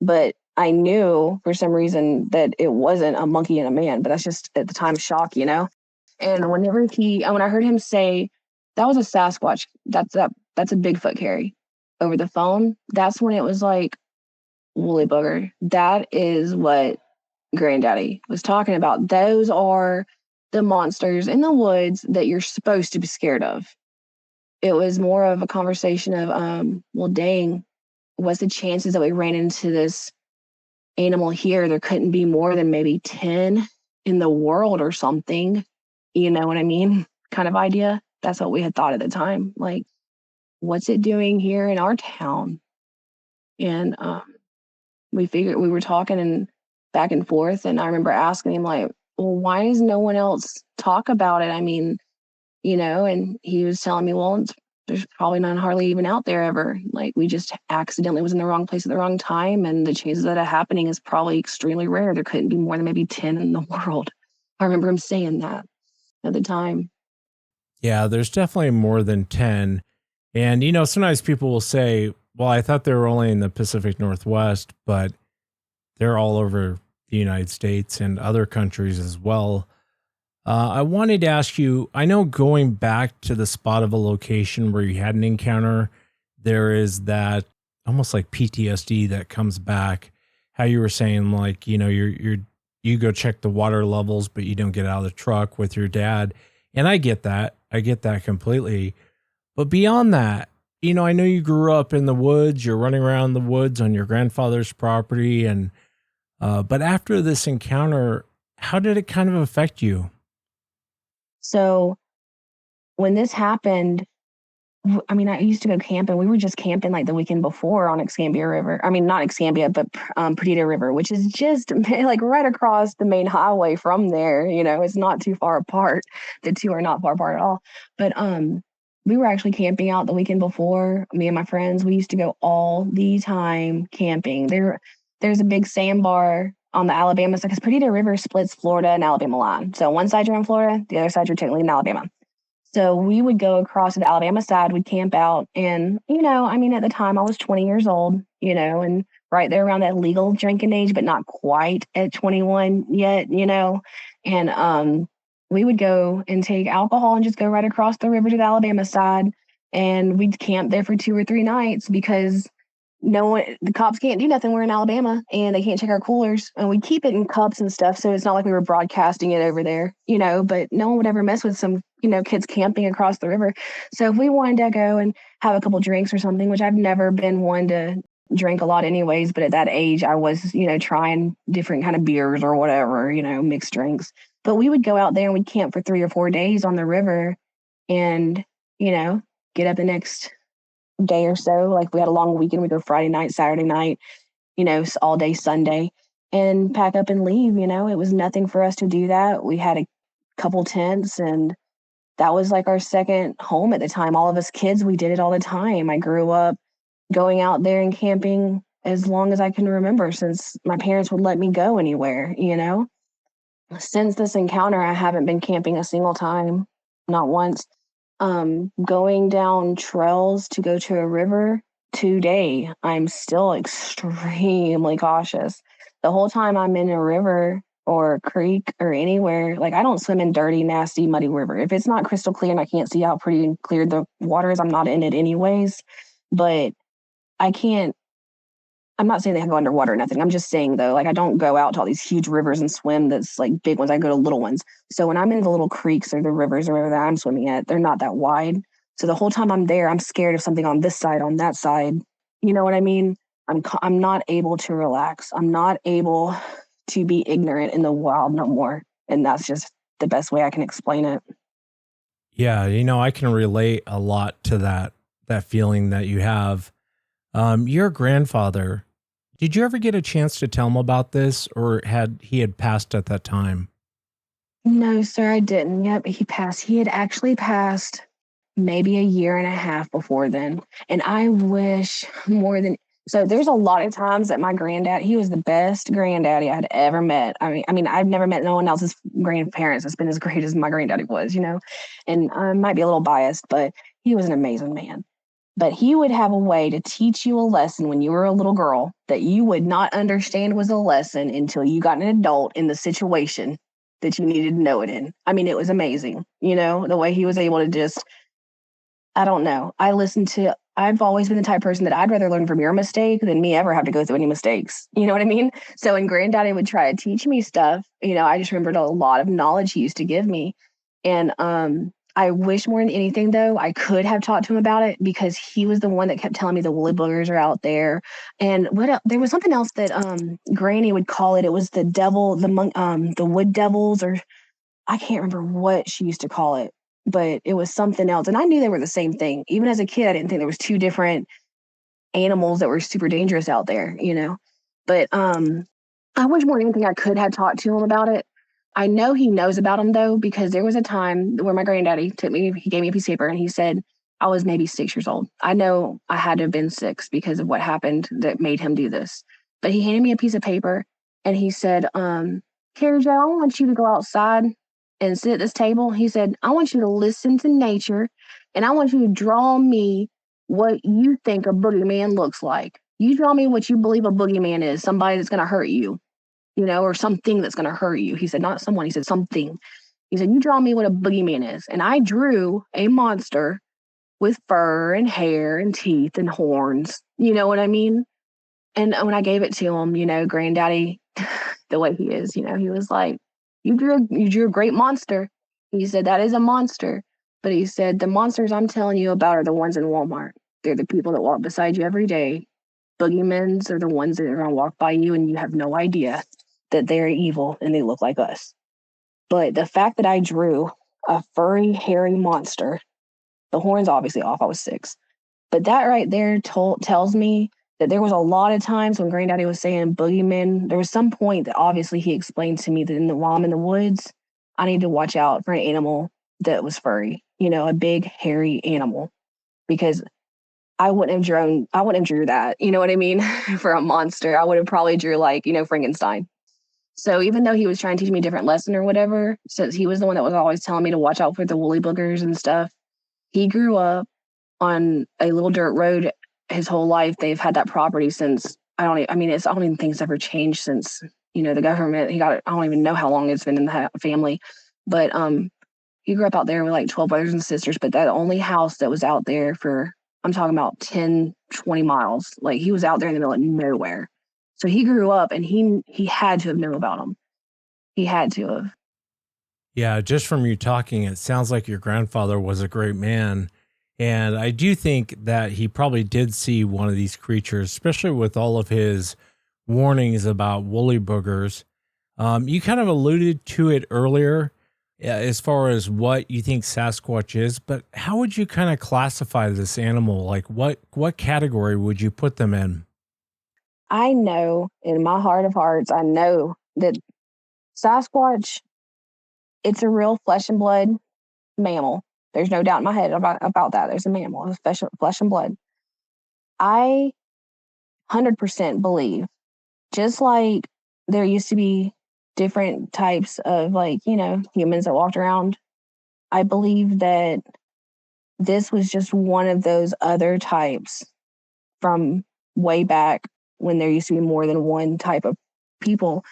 But I knew for some reason that it wasn't a monkey and a man. But that's just at the time shock, And when I heard him say that was a Sasquatch, that's a Bigfoot, Carrie. over the phone, that's when it was like, woolly booger. That is what Granddaddy was talking about. Those are the monsters in the woods that you're supposed to be scared of. It was more of a conversation of, well, dang, what's the chances that we ran into this animal here? There couldn't be more than maybe 10 in the world or something. You know what I mean? Kind of idea. That's what we had thought at the time. Like, what's it doing here in our town? And we figured, we were talking and back and forth. And I remember asking him, like, well, why does no one else talk about it? I mean, you know, and he was telling me, well, there's probably not hardly even out there ever. Like, we just accidentally was in the wrong place at the wrong time. And the chances of that happening is probably extremely rare. There couldn't be more than maybe 10 in the world. I remember him saying that at the time. Yeah, there's definitely more than 10. And, you know, sometimes people will say, well, I thought they were only in the Pacific Northwest, but they're all over the United States and other countries as well. I wanted to ask you, I know going back to the spot of a location where you had an encounter, there is that almost like PTSD that comes back. How you were saying, like, you know, you go check the water levels, but you don't get out of the truck with your dad. And I get that. I get that completely. But beyond that, you know, I know you grew up in the woods, you're running around the woods on your grandfather's property. And, but after this encounter, how did it kind of affect you? So when this happened, I mean, I used to go camping. We were just camping like the weekend before on Escambia River. I mean, not Escambia, but Quintette River, which is just like right across the main highway from there. You know, it's not too far apart. The two are not far apart at all. But we were actually camping out the weekend before. Me and my friends, we used to go all the time camping. There's a big sandbar on the Alabama side, because Quintette River splits Florida and Alabama line. So one side you're in Florida, the other side you're technically in Alabama. So we would go across to the Alabama side, we'd camp out. And, you know, I mean, at the time I was 20 years old, you know, and right there around that legal drinking age, but not quite at 21 yet, you know. And we would go and take alcohol and just go right across the river to the Alabama side. And we'd camp there for 2 or 3 nights because the cops can't do nothing. We're in Alabama and they can't check our coolers, and we keep it in cups and stuff. So it's not like we were broadcasting it over there, you know, but no one would ever mess with some, you know, kids camping across the river. So if we wanted to go and have a couple drinks or something, which I've never been one to drink a lot anyways, but at that age I was, you know, trying different kind of beers or whatever, you know, mixed drinks. But we would go out there and we'd camp for 3 or 4 days on the river and, you know, get up the next day or so. Like, we had a long weekend. We go Friday night, Saturday night, you know, all day Sunday, and pack up and leave. You know, it was nothing for us to do that. We had a couple tents, and that was like our second home at the time. All of us kids, we did it all the time. I grew up going out there and camping as long as I can remember, since my parents would let me go anywhere, you know. Since this encounter, I haven't been camping a single time, not once. Going down trails to go to a river today, I'm still extremely cautious. The whole time I'm in a river or a creek or anywhere, like, I don't swim in dirty, nasty, muddy river. If it's not crystal clear and I can't see how pretty and clear the water is, I'm not in it anyways. But I'm not saying they have to go underwater or nothing. I'm just saying, though, like, I don't go out to all these huge rivers and swim that's like big ones. I go to little ones. So when I'm in the little creeks or the rivers or wherever that I'm swimming at, they're not that wide. So the whole time I'm there, I'm scared of something on this side, on that side. You know what I mean? I'm not able to relax. I'm not able to be ignorant in the wild no more. And that's just the best way I can explain it. Yeah, you know, I can relate a lot to that feeling that you have. Your grandfather, did you ever get a chance to tell him about this, or had passed at that time? No, sir, I didn't. Yep, he passed. He had actually passed maybe 1.5 years before then. And I wish more than... So there's a lot of times that my granddad, he was the best granddaddy I'd ever met. I mean, I've never met no one else's grandparents that's been as great as my granddaddy was, you know. And I might be a little biased, but he was an amazing man. But he would have a way to teach you a lesson when you were a little girl that you would not understand was a lesson until you got an adult in the situation that you needed to know it in. I mean, it was amazing, you know, the way he was able to just, I don't know. I've always been the type of person that I'd rather learn from your mistake than me ever have to go through any mistakes. You know what I mean? So when Granddaddy would try to teach me stuff, I just remembered a lot of knowledge he used to give me. And I wish more than anything, though, I could have talked to him about it, because he was the one that kept telling me the woolly boogers are out there. And what else? There was something else that Granny would call it. It was the devil, the wood devils, or I can't remember what she used to call it. But it was something else. And I knew they were the same thing. Even as a kid, I didn't think there was two different animals that were super dangerous out there, But I wish more than anything I could have talked to him about it. I know he knows about them, though, because there was a time where my granddaddy he gave me a piece of paper and he said I was maybe 6 years old. I know I had to have been 6 because of what happened that made him do this. But he handed me a piece of paper and he said, Carrie Jo, I want you to go outside and sit at this table. He said, I want you to listen to nature, and I want you to draw me what you think a boogeyman looks like. You draw me what you believe a boogeyman is, somebody that's going to hurt you, or something that's going to hurt you. He said, not someone. He said, something. He said, you draw me what a boogeyman is. And I drew a monster with fur and hair and teeth and horns. You know what I mean? And when I gave it to him, Granddaddy, the way he is, he was like, you drew a great monster. He said, that is a monster. But he said, the monsters I'm telling you about are the ones in Walmart. They're the people that walk beside you every day. Boogeymans are the ones that are going to walk by you and you have no idea that they're evil and they look like us. But the fact that I drew a furry, hairy monster, the horns obviously off, I was 6. But that right there tells me that there was a lot of times when Granddaddy was saying boogeymen, there was some point that obviously he explained to me that while I'm in the woods, I need to watch out for an animal that was furry, a big, hairy animal, because I wouldn't have drew that, you know what I mean? For a monster, I would have probably drew like, Frankenstein. So even though he was trying to teach me a different lesson or whatever, since he was the one that was always telling me to watch out for the woolly boogers and stuff, he grew up on a little dirt road his whole life. They've had that property since, I don't even think it's ever changed since, the government, I don't even know how long it's been in the family, but he grew up out there with like 12 brothers and sisters, but that only house that was out there for, I'm talking about 10, 20 miles, like he was out there in the middle of nowhere. So he grew up and he had to have known about them. He had to have. Yeah, just from you talking, it sounds like your grandfather was a great man. And I do think that he probably did see one of these creatures, especially with all of his warnings about woolly boogers. You kind of alluded to it earlier as far as what you think Sasquatch is, but how would you kind of classify this animal? Like what category would you put them in? I know in my heart of hearts, I know that Sasquatch, it's a real flesh and blood mammal. There's no doubt in my head about that. There's a mammal, flesh and blood. I 100% believe, just like there used to be different types of humans that walked around, I believe that this was just one of those other types from way back when there used to be more than one type of people.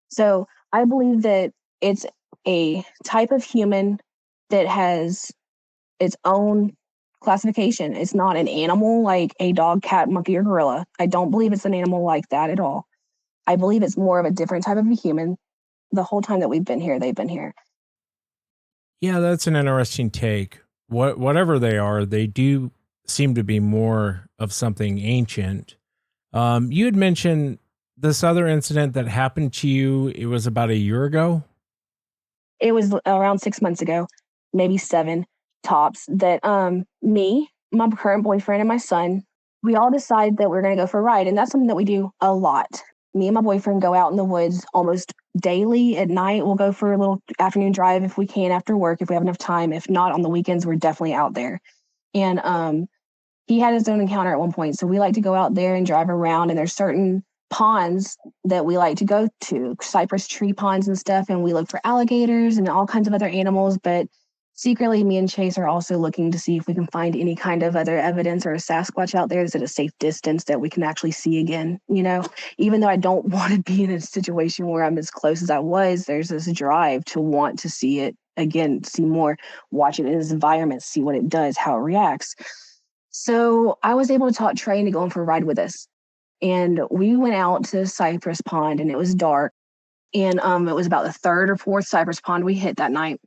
So I believe that it's a type of human that has its own classification. It's not an animal like a dog, cat, monkey, or gorilla. I don't believe it's an animal like that at all. I believe it's more of a different type of a human. The whole time that we've been here, they've been here. Yeah, that's an interesting take. Whatever they are, they do seem to be more of something ancient. You had mentioned this other incident that happened to you. It was about a year ago. It was around 6 months ago, maybe 7 tops, that me, my current boyfriend, and my son, we all decided that we're going to go for a ride. And that's something that we do a lot. Me and my boyfriend go out in the woods almost daily. At night, we'll go for a little afternoon drive if we can after work, if we have enough time. If not, on the weekends, we're definitely out there. And he had his own encounter at one point. So we like to go out there and drive around. And there's certain ponds that we like to go to, cypress tree ponds and stuff. And we look for alligators and all kinds of other animals. But secretly, me and Chase are also looking to see if we can find any kind of other evidence or a Sasquatch out there that's at a safe distance that we can actually see again. Even though I don't want to be in a situation where I'm as close as I was, there's this drive to want to see it again, see more, watch it in its environment, see what it does, how it reacts. So I was able to talk Trey into going for a ride with us. And we went out to Cypress Pond, and it was dark. And it was about the third or fourth Cypress Pond we hit that night.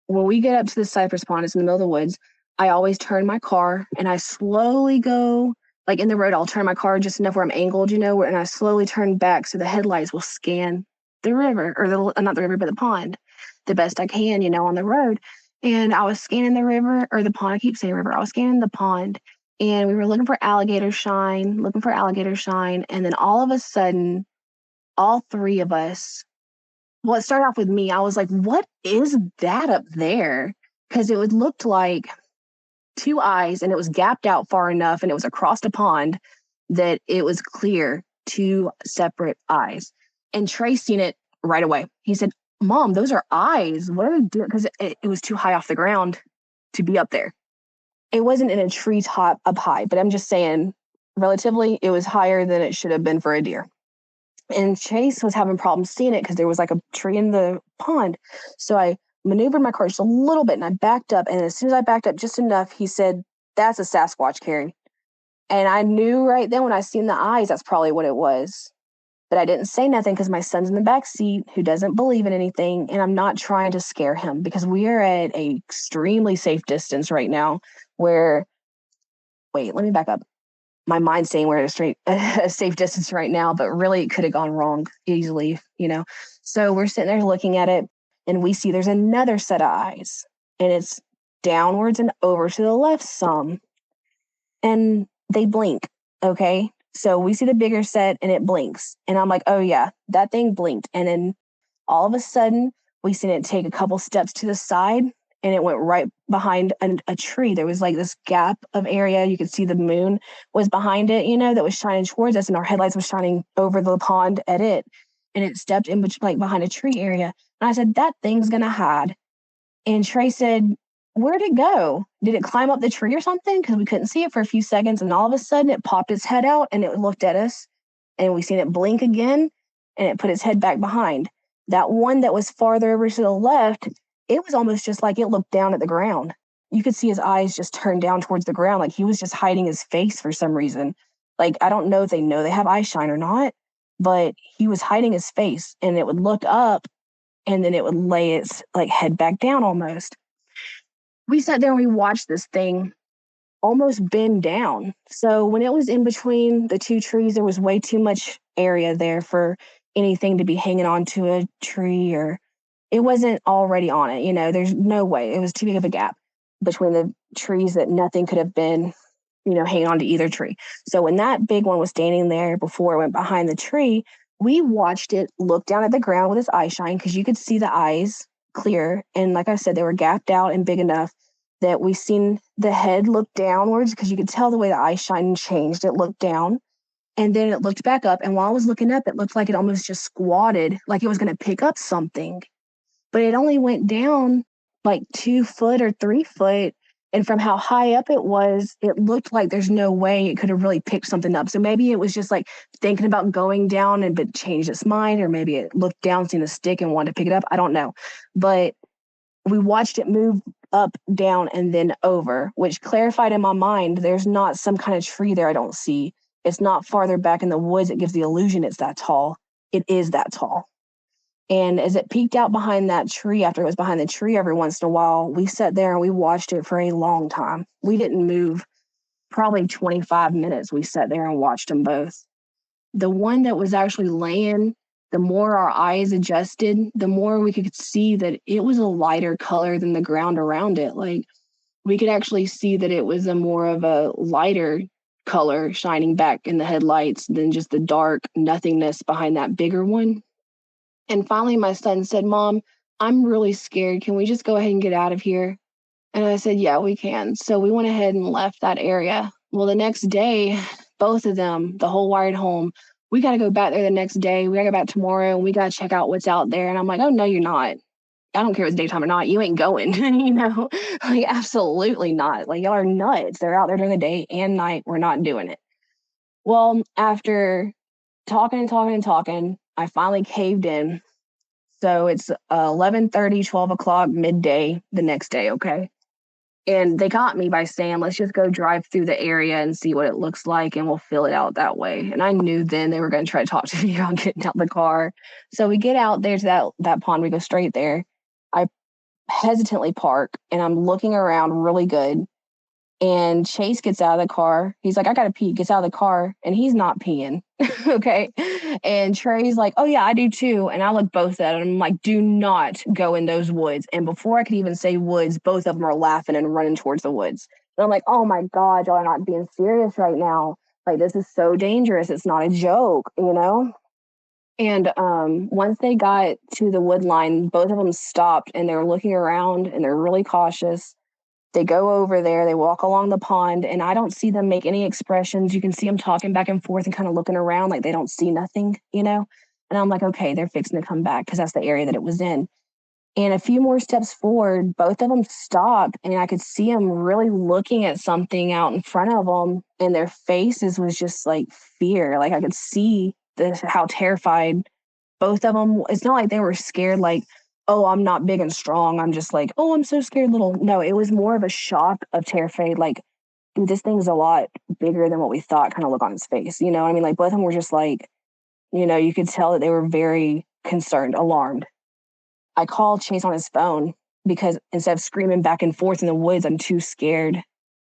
When we get up to the Cypress Pond, it's in the middle of the woods. I always turn my car, and I slowly go, like in the road, I'll turn my car just enough where I'm angled, and I slowly turn back so the headlights will scan the river, or not the river, but the pond, the best I can, on the road. And I was scanning the river, or the pond. I keep saying river. I was scanning the pond, and we were looking for alligator shine. And then all of a sudden, all three of us, well, it started off with me. I was like, what is that up there? Because it looked like two eyes, and it was gapped out far enough, and it was across the pond that it was clear, two separate eyes. And Trey seen it right away. He said, Mom, those are eyes. What are they doing? Because it was too high off the ground to be up there. It wasn't in a tree top up high, but I'm just saying, relatively, it was higher than it should have been for a deer. And Chase was having problems seeing it because there was like a tree in the pond. So I maneuvered my car just a little bit, and I backed up. And as soon as I backed up just enough, he said, that's a Sasquatch, Carrie. And I knew right then when I seen the eyes, that's probably what it was. But I didn't say nothing because my son's in the back seat who doesn't believe in anything. And I'm not trying to scare him because we are at a extremely safe distance right now where, wait, let me back up. My mind's saying we're at a safe distance right now, but really it could have gone wrong easily, So we're sitting there looking at it, and we see there's another set of eyes, and it's downwards and over to the left some. And they blink, okay? So we see the bigger set, and it blinks. And I'm like, oh, yeah, that thing blinked. And then all of a sudden, we seen it take a couple steps to the side, and it went right behind a tree. There was like this gap of area. You could see the moon was behind it, that was shining towards us, and our headlights was shining over the pond at it. And it stepped in like behind a tree area. And I said, that thing's going to hide. And Trey said, where'd it go? Did it climb up the tree or something? Because we couldn't see it for a few seconds. And all of a sudden it popped its head out, and it looked at us, and we seen it blink again, and it put its head back behind. That one that was farther over to the left, it was almost just like it looked down at the ground. You could see his eyes just turn down towards the ground, like he was just hiding his face for some reason. Like, I don't know if they know they have eye shine or not, but he was hiding his face, and it would look up, and then it would lay its head back down almost. We sat there and we watched this thing almost bend down. So when it was in between the two trees, there was way too much area there for anything to be hanging onto a tree, or it wasn't already on it. There's no way. It was too big of a gap between the trees that nothing could have been, hanging on to either tree. So when that big one was standing there before it went behind the tree, we watched it look down at the ground with its eye shine, because you could see the eyes clear. And like I said, they were gapped out and big enough that we seen the head look downwards, because you could tell the way the eye shine changed. It looked down, and then it looked back up. And while I was looking up, it looked like it almost just squatted, like it was going to pick up something. But it only went down like 2 foot or 3 foot. And from how high up it was, it looked like there's no way it could have really picked something up. So maybe it was just like thinking about going down but changed its mind, or maybe it looked down, seen a stick, and wanted to pick it up. I don't know. But we watched it move up, down, and then over, which clarified in my mind there's not some kind of tree there I don't see. It's not farther back in the woods. It gives the illusion it's that tall. It is that tall. And as it peeked out behind that tree, after it was behind the tree every once in a while, we sat there and we watched it for a long time. We didn't move, probably 25 minutes. We sat there and watched them both. The one that was actually laying, the more our eyes adjusted, the more we could see that it was a lighter color than the ground around it. Like, we could actually see that it was a more of a lighter color shining back in the headlights than just the dark nothingness behind that bigger one. And finally, my son said, Mom, I'm really scared. Can we just go ahead and get out of here? And I said, yeah, we can. So we went ahead and left that area. Well, the next day, both of them, the whole ride home, we got to go back there the next day. We got to go back tomorrow, and we got to check out what's out there. And I'm like, oh, no, you're not. I don't care if it's daytime or not. You ain't going, like, absolutely not. Like, y'all are nuts. They're out there during the day and night. We're not doing it. Well, after talking, I finally caved in. So it's 11:30, 12 o'clock, midday the next day, okay? And they got me by saying, let's just go drive through the area and see what it looks like, and we'll fill it out that way. And I knew then they were going to try to talk to me about getting out the car. So we get out there to that pond. We go straight there. I hesitantly park, and I'm looking around really good. And Chase gets out of the car. He's like, I got to pee. Gets out of the car, and he's not peeing. Okay. And Trey's like, oh, yeah, I do too. And I look both at him. I'm like, do not go in those woods. And before I could even say woods, both of them are laughing and running towards the woods. And I'm like, oh, my God, y'all are not being serious right now. Like, this is so dangerous. It's not a joke, you know? And once they got to the wood line, both of them stopped, and they're looking around, and they're really cautious. They go over there, they walk along the pond, and I don't see them make any expressions. You can see them talking back and forth and kind of looking around like they don't see nothing, you know? And I'm like, okay, they're fixing to come back because that's the area that it was in. And a few more steps forward, both of them stopped, and I could see them really looking at something out in front of them, and their faces was just like fear. Like I could see how terrified both of them. It's not like they were scared like, oh, I'm not big and strong. I'm just like, oh, I'm so scared little. No, it was more of a shock of terrified. Like, dude, this thing's a lot bigger than what we thought kind of look on his face. You know what I mean? Like both of them were just like, you know, you could tell that they were very concerned, alarmed. I called Chase on his phone because instead of screaming back and forth in the woods, I'm too scared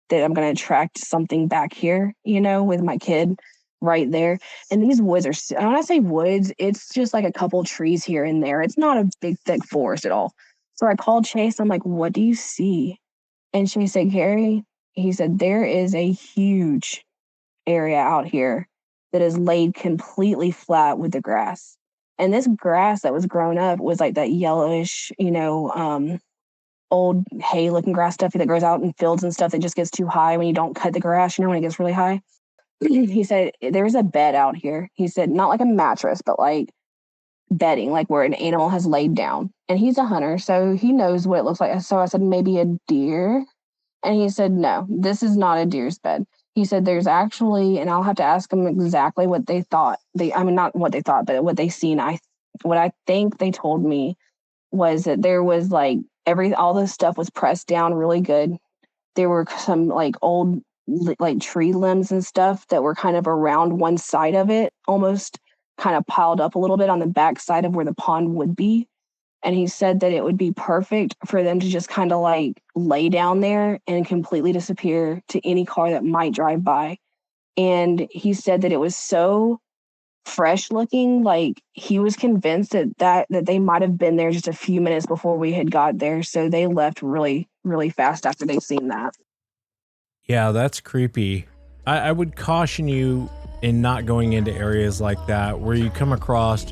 that I'm going to attract something back here, you know, with my kid right there. And these woods are, when I say woods, it's just like a couple trees here and there. It's not a big, thick forest at all. So I called Chase. I'm like, what do you see? And Chase said, Carrie, he said, there is a huge area out here that is laid completely flat with the grass. And this grass that was grown up was like that yellowish, you know, old hay looking grass stuff that grows out in fields and stuff that just gets too high when you don't cut the grass, you know, when it gets really high. He said, there's a bed out here. He said, not like a mattress, but like bedding, like where an animal has laid down. And he's a hunter, so he knows what it looks like. So I said, maybe a deer. And he said, no, this is not a deer's bed. He said, there's actually, and I'll have to ask them exactly what they thought. Not what they thought, but what they seen. What I think they told me was that there was like all this stuff was pressed down really good. There were some like old like tree limbs and stuff that were kind of around one side of it, almost kind of piled up a little bit on the back side of where the pond would be. And he said that it would be perfect for them to just kind of like lay down there and completely disappear to any car that might drive by. And he said that it was so fresh looking, like he was convinced that they might have been there just a few minutes before we had got there. So they left really, really fast after they seen that. Yeah, that's creepy. I would caution you in not going into areas like that where you come across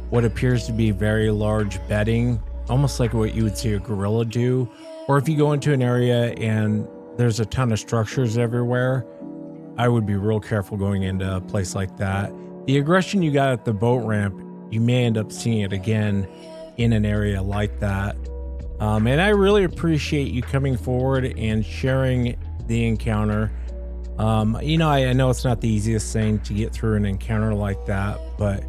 what appears to be very large bedding, almost like what you would see a gorilla do. Or if you go into an area and there's a ton of structures everywhere, I would be real careful going into a place like that. The aggression you got at the boat ramp, you may end up seeing it again in an area like that. And I really appreciate you coming forward and sharing the encounter. You know, I know it's not the easiest thing to get through an encounter like that, but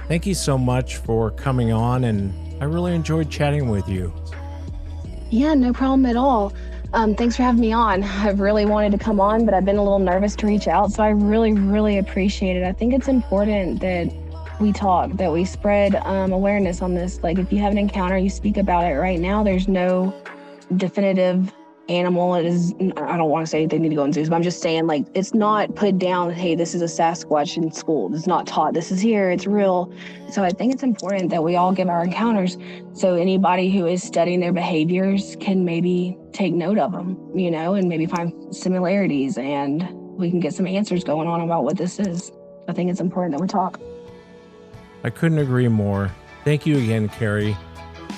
thank you so much for coming on, and I really enjoyed chatting with you. Yeah, no problem at all. Thanks for having me on. I've really wanted to come on, but I've been a little nervous to reach out, so I really, really appreciate it. I think it's important that we talk, that we spread awareness on this. Like, if you have an encounter, you speak about it. Right now, there's no definitive animal. It is, I don't want to say they need to go in zoos, but I'm just saying, like, it's not put down, hey, this is a Sasquatch in school. It's not taught, this is here, it's real. So I think it's important that we all give our encounters so anybody who is studying their behaviors can maybe take note of them, you know, and maybe find similarities, and we can get some answers going on about what this is. I think it's important that we talk. I couldn't agree more. Thank you again, Carrie.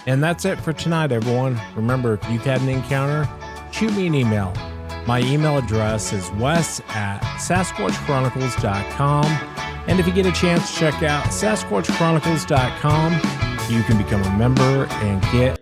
And that's it for tonight, everyone. Remember, if you've had an encounter, shoot me an email. My email address is wes@sasquatchchronicles.com. And if you get a chance to check out sasquatchchronicles.com, you can become a member and get